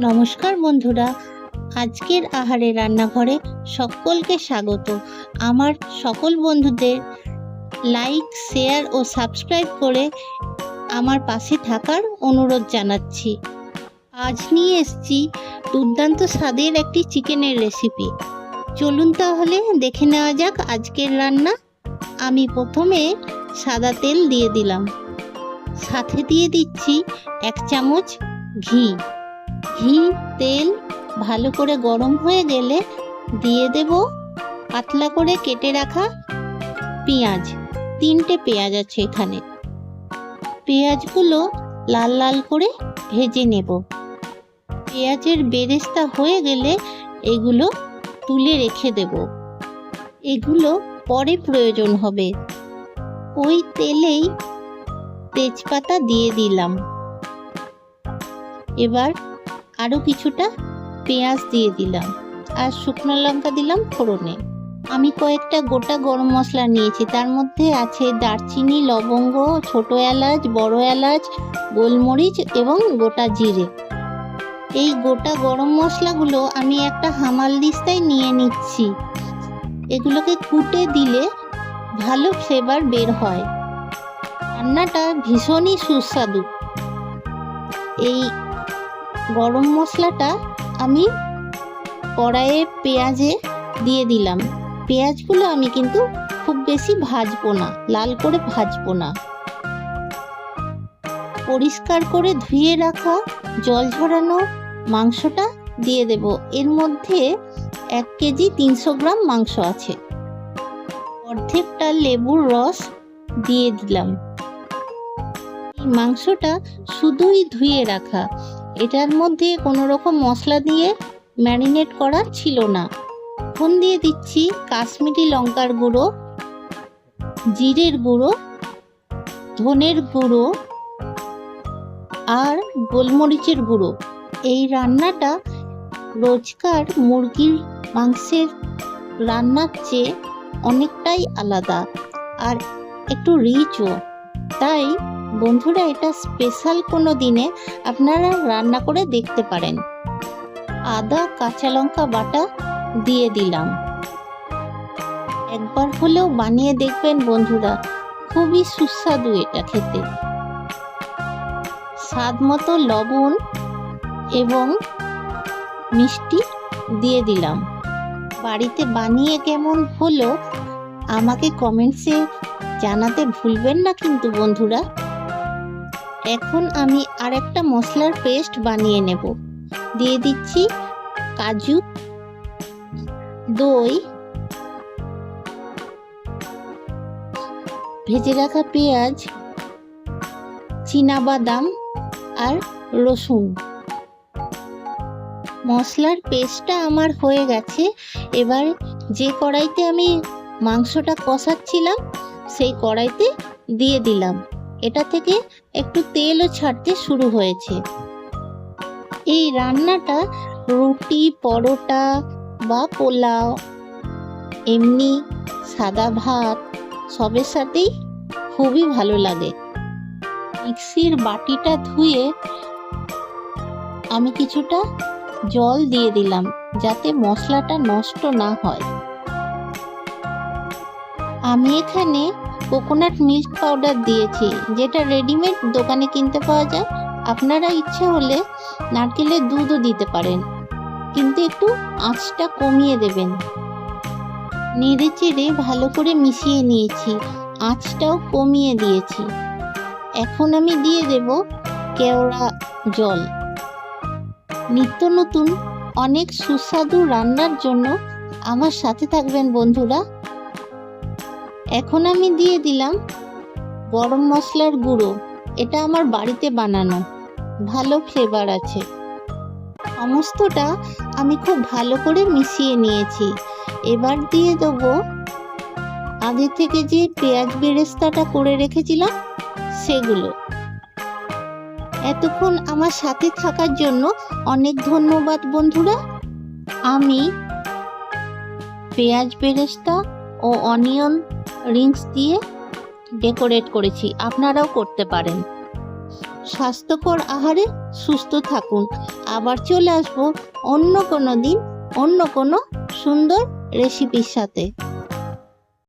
নমস্কার বন্ধুরা, আজকের আহারে রান্নাঘরে সকলকে স্বাগত। আমার সকল বন্ধুদের লাইক, শেয়ার ও সাবস্ক্রাইব করে আমার পাশে থাকার অনুরোধ জানাচ্ছি। আজ নিয়ে এসেছি দুর্দান্ত স্বাদের একটি চিকেনের রেসিপি। চলুন তাহলে দেখে নেওয়া যাক আজকের রান্না। আমি প্রথমে সাদা তেল দিয়ে দিলাম, সাথে দিয়ে দিচ্ছি 1 চামচ ঘি। তেল ভালো করে গরম হয়ে গেলে দিয়ে দেব পাতলা করে কেটে রাখা পেঁয়াজ। 3টে পেঁয়াজ আছে এখানে। পেঁয়াজগুলো লাল লাল করে ভেজে নেব। পেঁয়াজের বেরেস্তা হয়ে গেলে এগুলো তুলে রেখে দেব। এগুলো পরে প্রয়োজন হবে। ওই তেলেই তেজপাতা দিয়ে দিলাম। এবার আরও কিছুটা পেঁয়াজ দিয়ে দিলাম আর শুকনো লঙ্কা দিলাম ফোড়নে। আমি কয়েকটা গোটা গরম মশলা নিয়েছি, তার মধ্যে আছে দারচিনি, লবঙ্গ, ছোট এলাচ, বড় এলাচ, গোলমরিচ এবং গোটা জিরে। এই গোটা গরম মশলাগুলো আমি একটা হামালদিস্তায় নিয়ে নিচ্ছি। এগুলোকে কুটে দিলে ভালো ফ্লেভার বের হয়। রান্নাটা ভীষণই সুস্বাদু। এই গরম মশলাটা আমি কড়াইয়ে পেঁয়াজে দিয়ে দিলাম। পেঁয়াজগুলো আমি কিন্তু খুব বেশি ভাজবো না, লাল করে ভাজবো না। পরিষ্কার করে ধুয়ে রাখা জল ঝরানো মাংসটা দিয়ে দেব। এর মধ্যে 1 কেজি 300 গ্রাম মাংস আছে। অর্ধেকটা লেবুর রস দিয়ে দিলাম। এই মাংসটা শুধুই ধুয়ে রাখা, এটার মধ্যে কোনো রকম মশলা দিয়ে ম্যারিনেট করা ছিল না। এখন দিয়ে দিচ্ছি কাশ্মীরি লঙ্কার গুঁড়ো, জিরের গুঁড়ো, ধনের গুঁড়ো আর গোলমরিচের গুঁড়ো। এই রান্নাটা রোজকার মুরগির মাংসের রান্নার চেয়ে অনেকটাই আলাদা আর একটু রিচও। তাই বন্ধুরা, এটা স্পেশাল কোনো দিনে আপনারা রান্না করে দেখতে পারেন। আদা, কাঁচা লঙ্কা বাটা দিয়ে দিলাম। একবার হলেও বানিয়ে দেখবেন বন্ধুরা, খুবই সুস্বাদু এটা খেতে। স্বাদ মতো লবণ এবং মিষ্টি দিয়ে দিলাম। বাড়িতে বানিয়ে কেমন হলো আমাকে কমেন্টসে জানাতে ভুলবেন না কিন্তু বন্ধুরা। এখন আমি আরেকটা মশলার পেস্ট বানিয়ে নেব। দিয়ে দিচ্ছি কাজু, দই, ভেজে রাখা পেঁয়াজ, চীনাবাদাম আর রসুন। মশলার পেস্টটা আমার হয়ে গেছে। এবার যে কড়াইতে আমি মাংসটা কষাচ্ছিলাম সেই কড়াইতে দিয়ে দিলাম। এটা থেকে একটু তেলও ছাড়তে শুরু হয়েছে। এই রান্নাটা রুটি, পরোটা বা পোলাও, এমনি সাদা ভাত সবের সাথেই খুবই ভালো লাগে। মিক্সির বাটিটা ধুয়ে আমি কিছুটা জল দিয়ে দিলাম যাতে মশলাটা নষ্ট না হয়। আমি এখানে কোকোনাট মিল্ক পাউডার দিয়েছি, যেটা রেডিমেড দোকানে কিনতে পাওয়া যায়। আপনারা ইচ্ছে হলে নারকেলের দুধও দিতে পারেন, কিন্তু একটু আঁচটা কমিয়ে দেবেন। নেড়ে চেড়ে ভালো করে মিশিয়ে নিয়েছি, আঁচটাও কমিয়ে দিয়েছি। এখন আমি দিয়ে দেব কেওড়া জল। নিত্য নতুন অনেক সুস্বাদু রান্নার জন্য আমার সাথে থাকবেন বন্ধুরা। এখন আমি দিয়ে দিলাম গরম মশলার গুঁড়ো। এটা আমার বাড়িতে বানানো, ভালো ফ্লেভার আছে। সমস্তটা আমি খুব ভালো করে মিশিয়ে নিয়েছি। এবার দিয়ে দেবো আগে থেকে যে পেঁয়াজ বেরেস্তাটা করে রেখেছিলাম সেগুলো। এতক্ষণ আমার সাথে থাকার জন্য অনেক ধন্যবাদ বন্ধুরা। আমি পেঁয়াজ বেরেস্তা ও অনিয়ন রিংস দিয়ে ডেকোরেট করেছি, আপনারাও করতে পারেন। স্বাস্থ্যকর আহারে সুস্থ থাকুন। আবার চলে আসবো অন্য কোনো দিন অন্য কোনো সুন্দর রেসিপির সাথে।